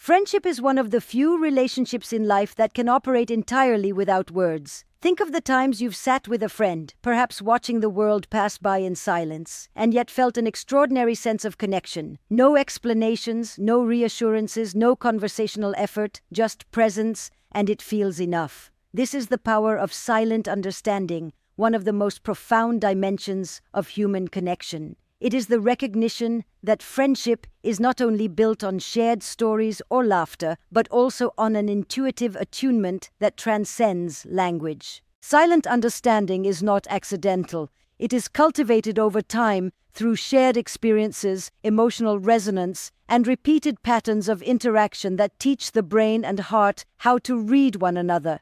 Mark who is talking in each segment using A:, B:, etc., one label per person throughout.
A: Friendship is one of the few relationships in life that can operate entirely without words. Think of the times you've sat with a friend, perhaps watching the world pass by in silence, and yet felt an extraordinary sense of connection. No explanations, no reassurances, no conversational effort, just presence, and it feels enough. This is the power of silent understanding, one of the most profound dimensions of human connection. It is the recognition that friendship is not only built on shared stories or laughter, but also on an intuitive attunement that transcends language. Silent understanding is not accidental. It is cultivated over time through shared experiences, emotional resonance, and repeated patterns of interaction that teach the brain and heart how to read one another.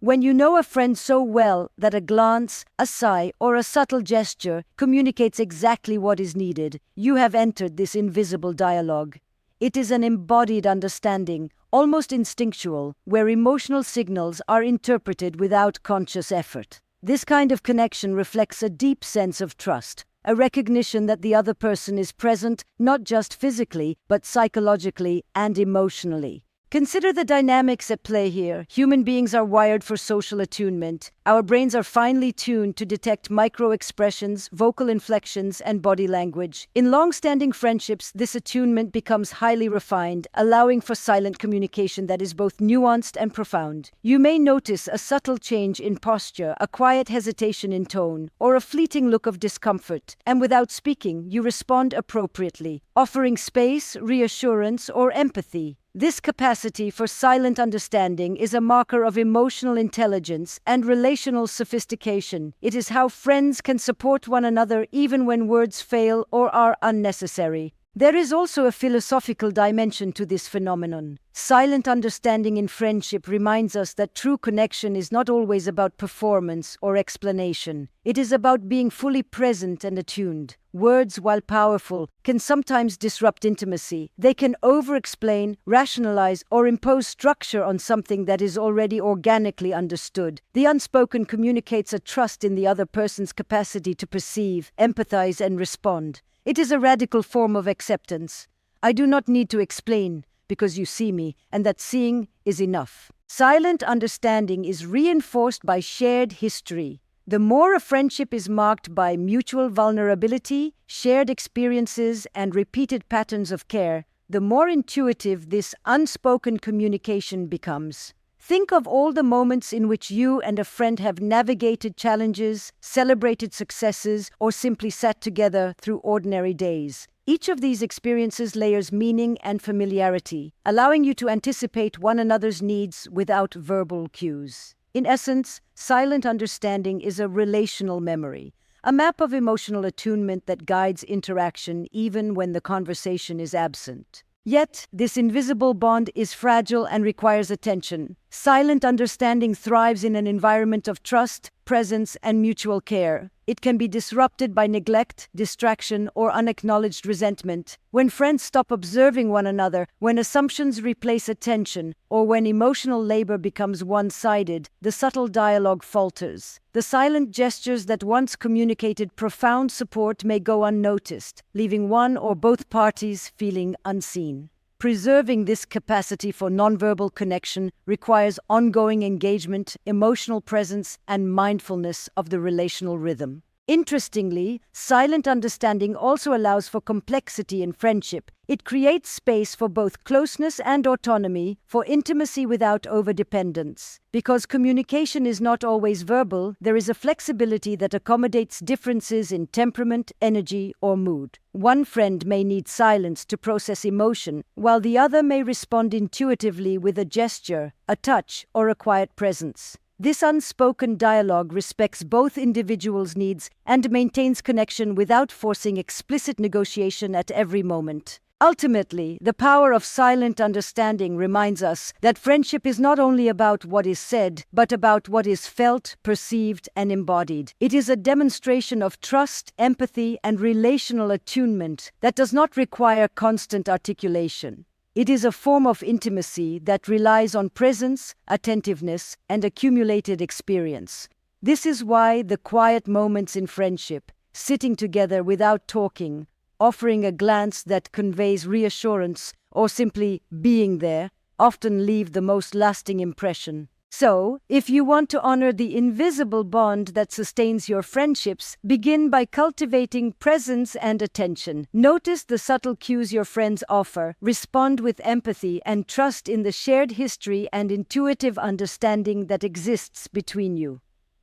A: When you know a friend so well that a glance, a sigh, or a subtle gesture communicates exactly what is needed, you have entered this invisible dialogue. It is an embodied understanding, almost instinctual, where emotional signals are interpreted without conscious effort. This kind of connection reflects a deep sense of trust, a recognition that the other person is present not just physically, but psychologically and emotionally. Consider the dynamics at play here. Human beings are wired for social attunement. Our brains are finely tuned to detect micro-expressions, vocal inflections, and body language. In long-standing friendships, this attunement becomes highly refined, allowing for silent communication that is both nuanced and profound. You may notice a subtle change in posture, a quiet hesitation in tone, or a fleeting look of discomfort, and without speaking, you respond appropriately, offering space, reassurance, or empathy. This capacity for silent understanding is a marker of emotional intelligence and relational sophistication. It is how friends can support one another even when words fail or are unnecessary. There is also a philosophical dimension to this phenomenon. Silent understanding in friendship reminds us that true connection is not always about performance or explanation. It is about being fully present and attuned. Words, while powerful, can sometimes disrupt intimacy. They can over-explain, rationalize, or impose structure on something that is already organically understood. The unspoken communicates a trust in the other person's capacity to perceive, empathize, and respond. It is a radical form of acceptance. I do not need to explain, because you see me, and that seeing is enough. Silent understanding is reinforced by shared history. The more a friendship is marked by mutual vulnerability, shared experiences, and repeated patterns of care, the more intuitive this unspoken communication becomes. Think of all the moments in which you and a friend have navigated challenges, celebrated successes, or simply sat together through ordinary days. Each of these experiences layers meaning and familiarity, allowing you to anticipate one another's needs without verbal cues. In essence, silent understanding is a relational memory, a map of emotional attunement that guides interaction even when the conversation is absent. Yet, this invisible bond is fragile and requires attention. Silent understanding thrives in an environment of trust, presence, and mutual care. It can be disrupted by neglect, distraction, or unacknowledged resentment. When friends stop observing one another, when assumptions replace attention, or when emotional labor becomes one-sided, the subtle dialogue falters. The silent gestures that once communicated profound support may go unnoticed, leaving one or both parties feeling unseen. Preserving this capacity for nonverbal connection requires ongoing engagement, emotional presence, and mindfulness of the relational rhythm. Interestingly, silent understanding also allows for complexity in friendship. It creates space for both closeness and autonomy, for intimacy without overdependence. Because communication is not always verbal, there is a flexibility that accommodates differences in temperament, energy, or mood. One friend may need silence to process emotion, while the other may respond intuitively with a gesture, a touch, or a quiet presence. This unspoken dialogue respects both individuals' needs and maintains connection without forcing explicit negotiation at every moment. Ultimately, the power of silent understanding reminds us that friendship is not only about what is said, but about what is felt, perceived, and embodied. It is a demonstration of trust, empathy, and relational attunement that does not require constant articulation. It is a form of intimacy that relies on presence, attentiveness, and accumulated experience. This is why the quiet moments in friendship, sitting together without talking, offering a glance that conveys reassurance, or simply being there, often leave the most lasting impression. So, if you want to honor the invisible bond that sustains your friendships, begin by cultivating presence and attention. Notice the subtle cues your friends offer, respond with empathy, and trust in the shared history and intuitive understanding that exists between you.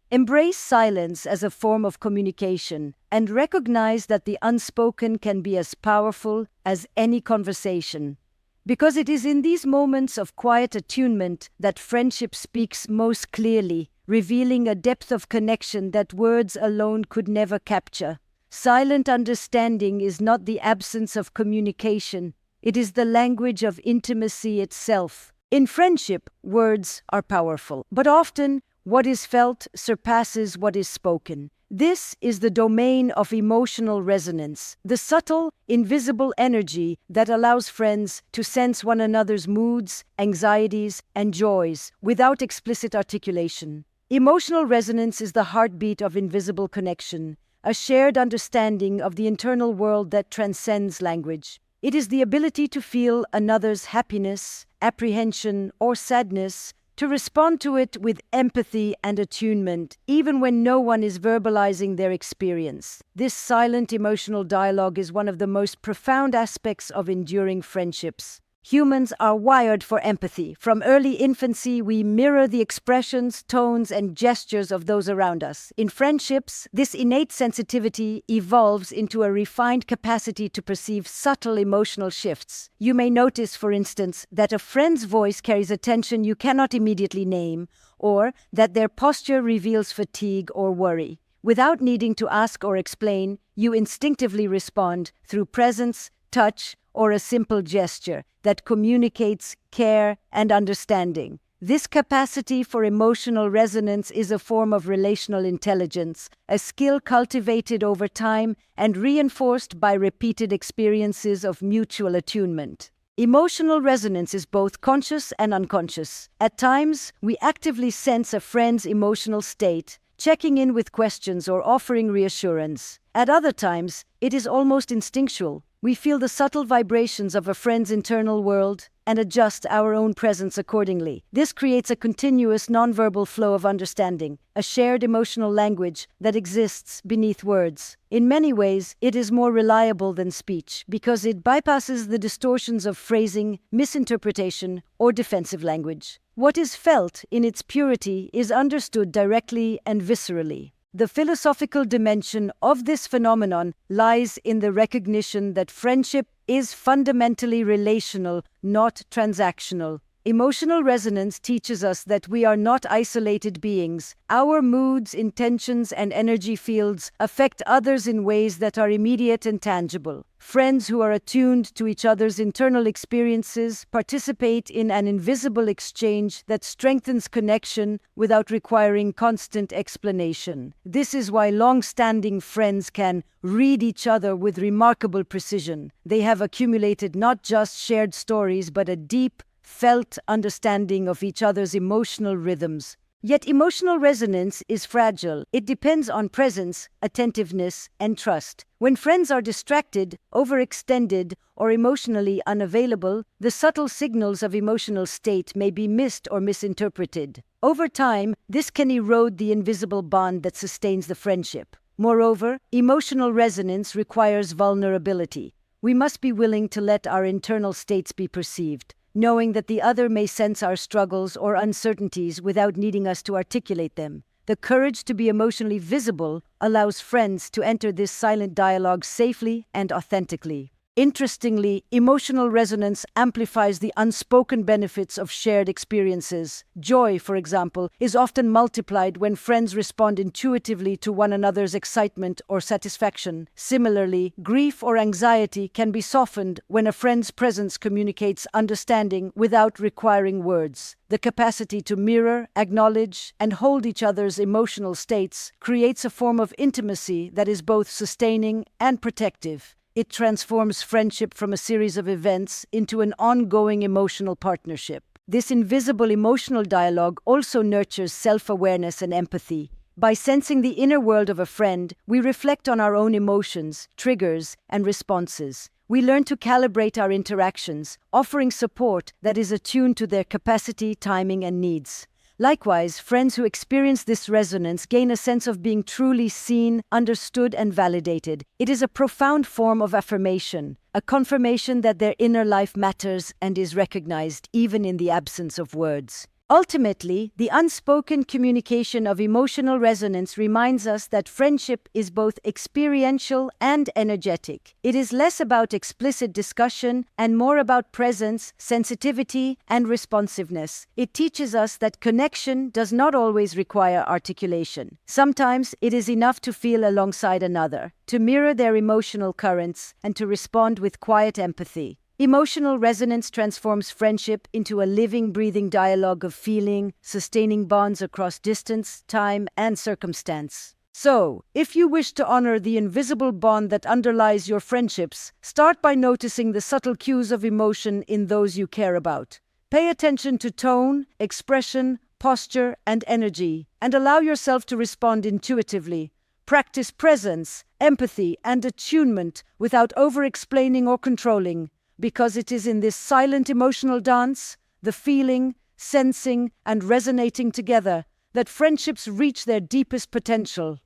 A: Embrace silence as a form of communication, and recognize that the unspoken can be as powerful as any conversation. Because it is in these moments of quiet attunement that friendship speaks most clearly, revealing a depth of connection that words alone could never capture. Silent understanding is not the absence of communication, it is the language of intimacy itself. In friendship, words are powerful, but often what is felt surpasses what is spoken. This is the domain of emotional resonance, the subtle, invisible energy that allows friends to sense one another's moods, anxieties, and joys without explicit articulation. Emotional resonance is the heartbeat of invisible connection, a shared understanding of the internal world that transcends language. It is the ability to feel another's happiness, apprehension, or sadness, to respond to it with empathy and attunement, even when no one is verbalizing their experience. This silent emotional dialogue is one of the most profound aspects of enduring friendships. Humans are wired for empathy. From early infancy, we mirror the expressions, tones, and gestures of those around us. In friendships, this innate sensitivity evolves into a refined capacity to perceive subtle emotional shifts. You may notice, for instance, that a friend's voice carries a tension you cannot immediately name, or that their posture reveals fatigue or worry. Without needing to ask or explain, you instinctively respond through presence, touch, or a simple gesture that communicates care and understanding. This capacity for emotional resonance is a form of relational intelligence, a skill cultivated over time and reinforced by repeated experiences of mutual attunement. Emotional resonance is both conscious and unconscious. At times, we actively sense a friend's emotional state, checking in with questions or offering reassurance. At other times, it is almost instinctual. We feel the subtle vibrations of a friend's internal world and adjust our own presence accordingly. This creates a continuous nonverbal flow of understanding, a shared emotional language that exists beneath words. In many ways, it is more reliable than speech because it bypasses the distortions of phrasing, misinterpretation, or defensive language. What is felt in its purity is understood directly and viscerally. The philosophical dimension of this phenomenon lies in the recognition that friendship is fundamentally relational, not transactional. Emotional resonance teaches us that we are not isolated beings. Our moods, intentions, and energy fields affect others in ways that are immediate and tangible. Friends who are attuned to each other's internal experiences participate in an invisible exchange that strengthens connection without requiring constant explanation. This is why long-standing friends can read each other with remarkable precision. They have accumulated not just shared stories, but a deep, felt understanding of each other's emotional rhythms. Yet emotional resonance is fragile. It depends on presence, attentiveness, and trust. When friends are distracted, overextended, or emotionally unavailable, the subtle signals of emotional state may be missed or misinterpreted. Over time, this can erode the invisible bond that sustains the friendship. Moreover, emotional resonance requires vulnerability. We must be willing to let our internal states be perceived, knowing that the other may sense our struggles or uncertainties without needing us to articulate them. The courage to be emotionally visible allows friends to enter this silent dialogue safely and authentically. Interestingly, emotional resonance amplifies the unspoken benefits of shared experiences. Joy, for example, is often multiplied when friends respond intuitively to one another's excitement or satisfaction. Similarly, grief or anxiety can be softened when a friend's presence communicates understanding without requiring words. The capacity to mirror, acknowledge, and hold each other's emotional states creates a form of intimacy that is both sustaining and protective. It transforms friendship from a series of events into an ongoing emotional partnership. This invisible emotional dialogue also nurtures self-awareness and empathy. By sensing the inner world of a friend, we reflect on our own emotions, triggers, and responses. We learn to calibrate our interactions, offering support that is attuned to their capacity, timing, and needs. Likewise, friends who experience this resonance gain a sense of being truly seen, understood, and validated. It is a profound form of affirmation, a confirmation that their inner life matters and is recognized even in the absence of words. Ultimately, the unspoken communication of emotional resonance reminds us that friendship is both experiential and energetic. It is less about explicit discussion and more about presence, sensitivity, and responsiveness. It teaches us that connection does not always require articulation. Sometimes it is enough to feel alongside another, to mirror their emotional currents, and to respond with quiet empathy. Emotional resonance transforms friendship into a living, breathing dialogue of feeling, sustaining bonds across distance, time, and circumstance. So, if you wish to honor the invisible bond that underlies your friendships, start by noticing the subtle cues of emotion in those you care about. Pay attention to tone, expression, posture, and energy, and allow yourself to respond intuitively. Practice presence, empathy, and attunement without over-explaining or controlling. Because it is in this silent emotional dance, the feeling, sensing, and resonating together, that friendships reach their deepest potential.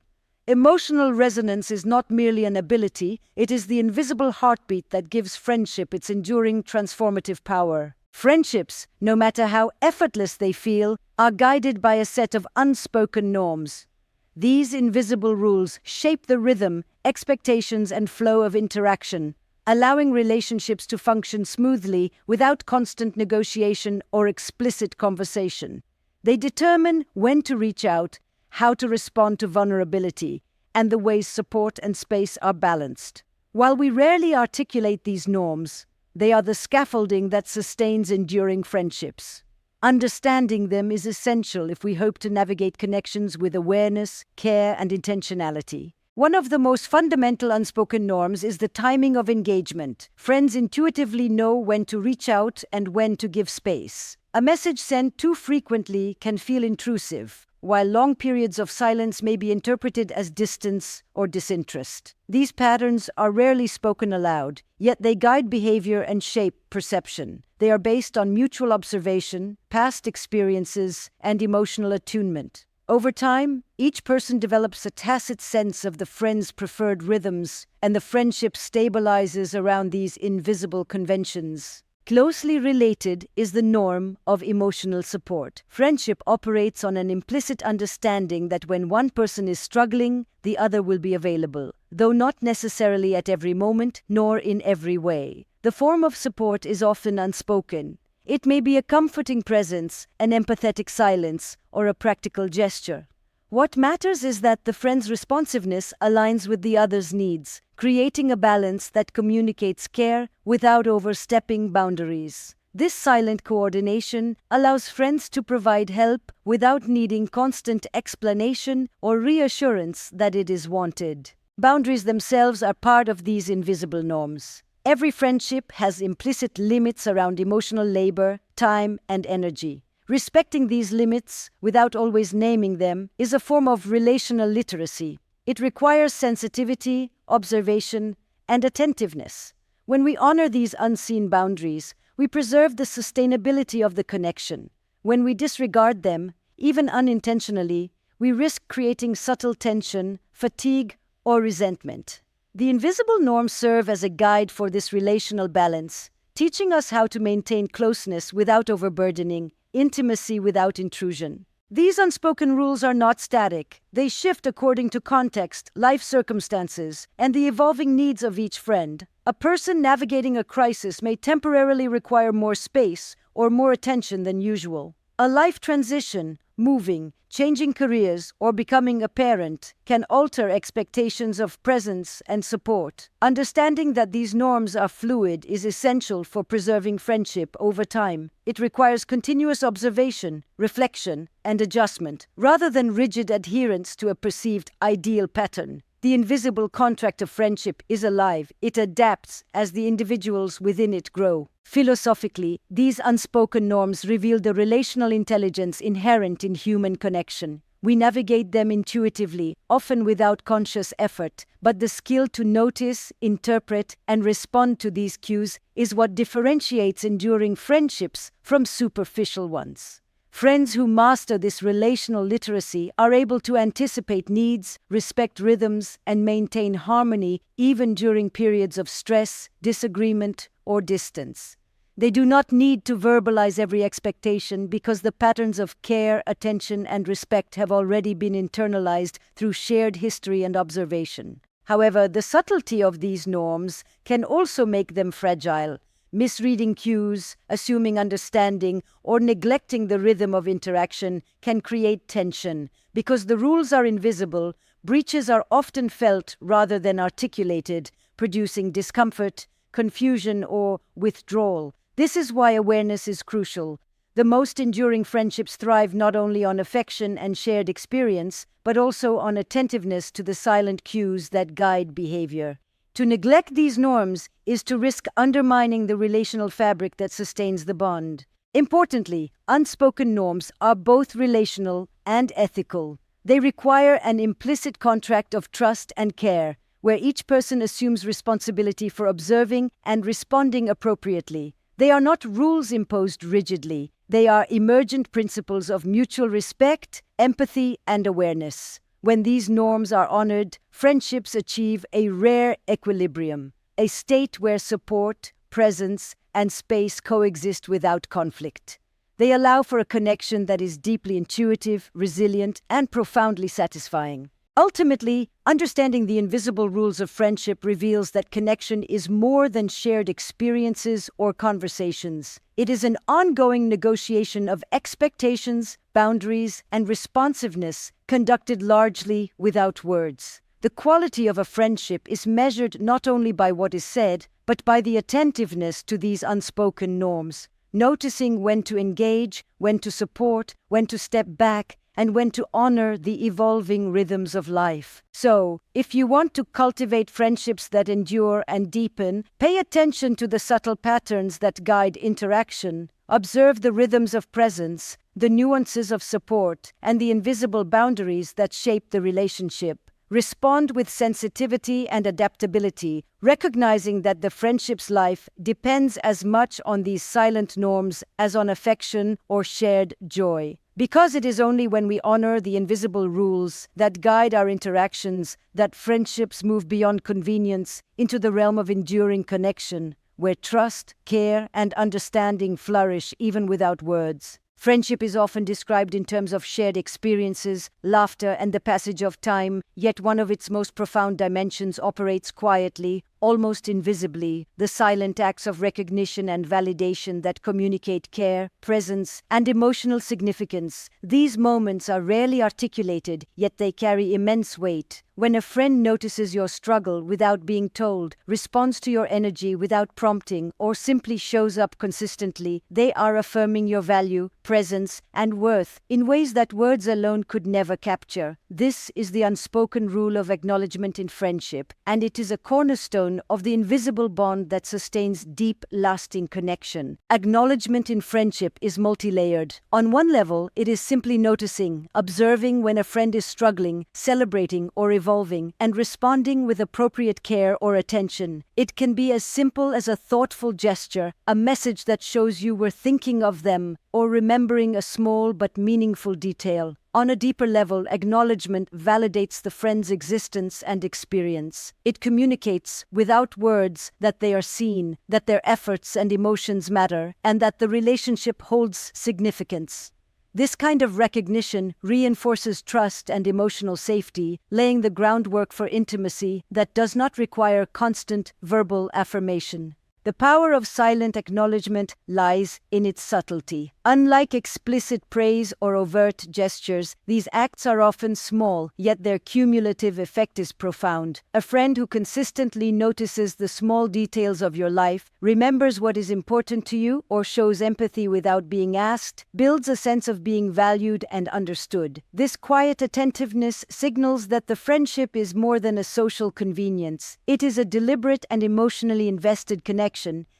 A: Emotional resonance is not merely an ability, it is the invisible heartbeat that gives friendship its enduring transformative power. Friendships, no matter how effortless they feel, are guided by a set of unspoken norms. These invisible rules shape the rhythm, expectations, and flow of interaction, allowing relationships to function smoothly without constant negotiation or explicit conversation. They determine when to reach out, how to respond to vulnerability, and the ways support and space are balanced. While we rarely articulate these norms, they are the scaffolding that sustains enduring friendships. Understanding them is essential if we hope to navigate connections with awareness, care, and intentionality. One of the most fundamental unspoken norms is the timing of engagement. Friends intuitively know when to reach out and when to give space. A message sent too frequently can feel intrusive, while long periods of silence may be interpreted as distance or disinterest. These patterns are rarely spoken aloud, yet they guide behavior and shape perception. They are based on mutual observation, past experiences, and emotional attunement. Over time, each person develops a tacit sense of the friend's preferred rhythms, and the friendship stabilizes around these invisible conventions. Closely related is the norm of emotional support. Friendship operates on an implicit understanding that when one person is struggling, the other will be available, though not necessarily at every moment nor in every way. The form of support is often unspoken. It may be a comforting presence, an empathetic silence, or a practical gesture. What matters is that the friend's responsiveness aligns with the other's needs, creating a balance that communicates care without overstepping boundaries. This silent coordination allows friends to provide help without needing constant explanation or reassurance that it is wanted. Boundaries themselves are part of these invisible norms. Every friendship has implicit limits around emotional labor, time, and energy. Respecting these limits, without always naming them, is a form of relational literacy. It requires sensitivity, observation, and attentiveness. When we honor these unseen boundaries, we preserve the sustainability of the connection. When we disregard them, even unintentionally, we risk creating subtle tension, fatigue, or resentment. The invisible norms serve as a guide for this relational balance, teaching us how to maintain closeness without overburdening, intimacy without intrusion. These unspoken rules are not static. They shift according to context, life circumstances, and the evolving needs of each friend. A person navigating a crisis may temporarily require more space or more attention than usual. A life transition, moving, changing careers, or becoming a parent can alter expectations of presence and support. Understanding that these norms are fluid is essential for preserving friendship over time. It requires continuous observation, reflection, and adjustment, rather than rigid adherence to a perceived ideal pattern. The invisible contract of friendship is alive. It adapts as the individuals within it grow. Philosophically, these unspoken norms reveal the relational intelligence inherent in human connection. We navigate them intuitively, often without conscious effort, but the skill to notice, interpret, and respond to these cues is what differentiates enduring friendships from superficial ones. Friends who master this relational literacy are able to anticipate needs, respect rhythms, and maintain harmony even during periods of stress, disagreement, or distance. They do not need to verbalize every expectation because the patterns of care, attention, and respect have already been internalized through shared history and observation. However, the subtlety of these norms can also make them fragile. Misreading cues, assuming understanding, or neglecting the rhythm of interaction can create tension. Because the rules are invisible, breaches are often felt rather than articulated, producing discomfort, confusion, or withdrawal. This is why awareness is crucial. The most enduring friendships thrive not only on affection and shared experience, but also on attentiveness to the silent cues that guide behavior. To neglect these norms is to risk undermining the relational fabric that sustains the bond. Importantly, unspoken norms are both relational and ethical. They require an implicit contract of trust and care, where each person assumes responsibility for observing and responding appropriately. They are not rules imposed rigidly. They are emergent principles of mutual respect, empathy, and awareness. When these norms are honored, friendships achieve a rare equilibrium, a state where support, presence, and space coexist without conflict. They allow for a connection that is deeply intuitive, resilient, and profoundly satisfying. Ultimately, understanding the invisible rules of friendship reveals that connection is more than shared experiences or conversations. It is an ongoing negotiation of expectations, boundaries, and responsiveness conducted largely without words. The quality of a friendship is measured not only by what is said, but by the attentiveness to these unspoken norms, noticing when to engage, when to support, when to step back, and when to honor the evolving rhythms of life. So, if you want to cultivate friendships that endure and deepen, pay attention to the subtle patterns that guide interaction. Observe the rhythms of presence, the nuances of support, and the invisible boundaries that shape the relationship. Respond with sensitivity and adaptability, recognizing that the friendship's life depends as much on these silent norms as on affection or shared joy. Because it is only when we honor the invisible rules that guide our interactions that friendships move beyond convenience into the realm of enduring connection, where trust, care, and understanding flourish even without words. Friendship is often described in terms of shared experiences, laughter, and the passage of time, yet one of its most profound dimensions operates quietly, almost invisibly, the silent acts of recognition and validation that communicate care, presence, and emotional significance. These moments are rarely articulated, yet they carry immense weight. When a friend notices your struggle without being told, responds to your energy without prompting, or simply shows up consistently, they are affirming your value, presence, and worth in ways that words alone could never capture. This is the unspoken rule of acknowledgement in friendship, and it is a cornerstone of the invisible bond that sustains deep, lasting connection. Acknowledgement in friendship is multi-layered. On one level, it is simply noticing, observing when a friend is struggling, celebrating or evolving, and responding with appropriate care or attention. It can be as simple as a thoughtful gesture, a message that shows you were thinking of them, or remembering a small but meaningful detail. On a deeper level, acknowledgement validates the friend's existence and experience. It communicates, without words, that they are seen, that their efforts and emotions matter, and that the relationship holds significance. This kind of recognition reinforces trust and emotional safety, laying the groundwork for intimacy that does not require constant verbal affirmation. The power of silent acknowledgement lies in its subtlety. Unlike explicit praise or overt gestures, these acts are often small, yet their cumulative effect is profound. A friend who consistently notices the small details of your life, remembers what is important to you, or shows empathy without being asked, builds a sense of being valued and understood. This quiet attentiveness signals that the friendship is more than a social convenience. It is a deliberate and emotionally invested connection.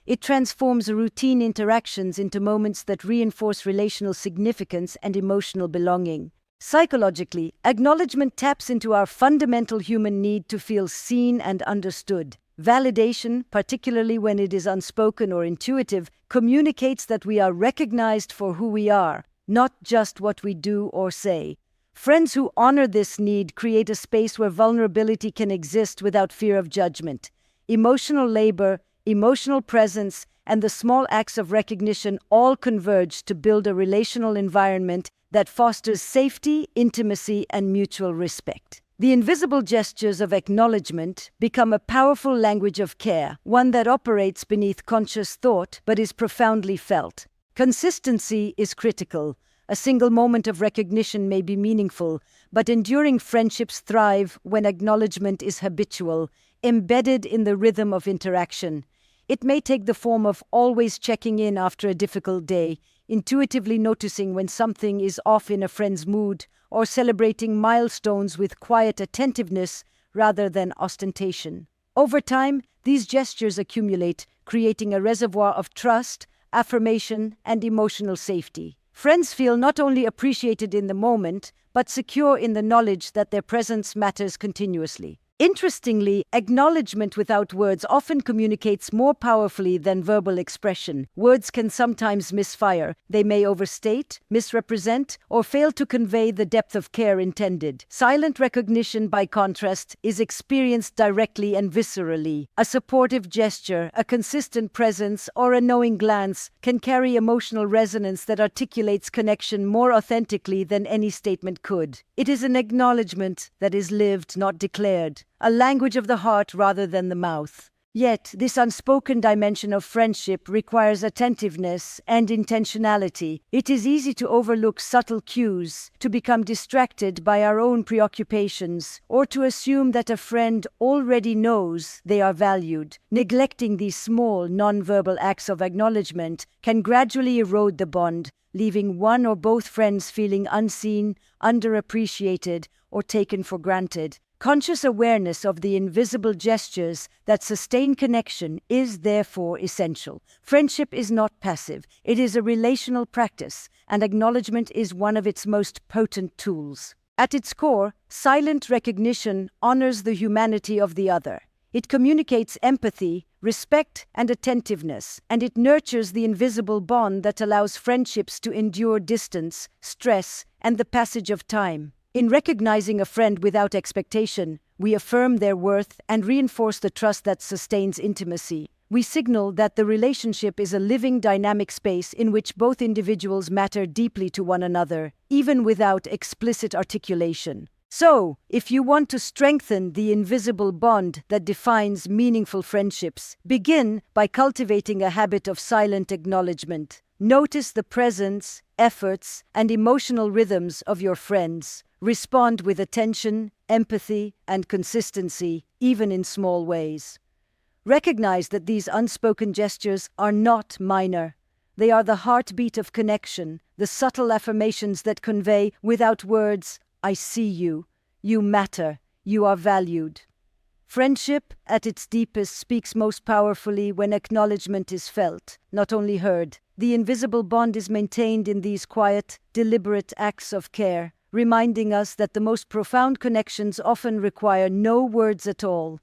A: It transforms routine interactions into moments that reinforce relational significance and emotional belonging. Psychologically, acknowledgement taps into our fundamental human need to feel seen and understood. Validation, particularly when it is unspoken or intuitive, communicates that we are recognized for who we are, not just what we do or say. Friends who honor this need create a space where vulnerability can exist without fear of judgment. Emotional labor, emotional presence, and the small acts of recognition all converge to build a relational environment that fosters safety, intimacy, and mutual respect. The invisible gestures of acknowledgement become a powerful language of care, one that operates beneath conscious thought but is profoundly felt. Consistency is critical. A single moment of recognition may be meaningful, but enduring friendships thrive when acknowledgement is habitual, embedded in the rhythm of interaction. It may take the form of always checking in after a difficult day, intuitively noticing when something is off in a friend's mood, or celebrating milestones with quiet attentiveness rather than ostentation. Over time, these gestures accumulate, creating a reservoir of trust, affirmation, and emotional safety. Friends feel not only appreciated in the moment, but secure in the knowledge that their presence matters continuously. Interestingly, acknowledgement without words often communicates more powerfully than verbal expression. Words can sometimes misfire. They may overstate, misrepresent, or fail to convey the depth of care intended. Silent recognition, by contrast, is experienced directly and viscerally. A supportive gesture, a consistent presence, or a knowing glance can carry emotional resonance that articulates connection more authentically than any statement could. It is an acknowledgement that is lived, not declared. A language of the heart rather than the mouth. Yet, this unspoken dimension of friendship requires attentiveness and intentionality. It is easy to overlook subtle cues, to become distracted by our own preoccupations, or to assume that a friend already knows they are valued. Neglecting these small, nonverbal acts of acknowledgement can gradually erode the bond, leaving one or both friends feeling unseen, underappreciated, or taken for granted. Conscious awareness of the invisible gestures that sustain connection is therefore essential. Friendship is not passive. It is a relational practice, and acknowledgement is one of its most potent tools. At its core, silent recognition honors the humanity of the other. It communicates empathy, respect, and attentiveness, and it nurtures the invisible bond that allows friendships to endure distance, stress, and the passage of time. In recognizing a friend without expectation, we affirm their worth and reinforce the trust that sustains intimacy. We signal that the relationship is a living, dynamic space in which both individuals matter deeply to one another, even without explicit articulation. So, if you want to strengthen the invisible bond that defines meaningful friendships, begin by cultivating a habit of silent acknowledgement. Notice the presence, efforts, and emotional rhythms of your friends. Respond with attention, empathy, and consistency, even in small ways. Recognize that these unspoken gestures are not minor. They are the heartbeat of connection, the subtle affirmations that convey, without words, "I see you, you matter, you are valued." Friendship, at its deepest, speaks most powerfully when acknowledgement is felt, not only heard. The invisible bond is maintained in these quiet, deliberate acts of care, reminding us that the most profound connections often require no words at all.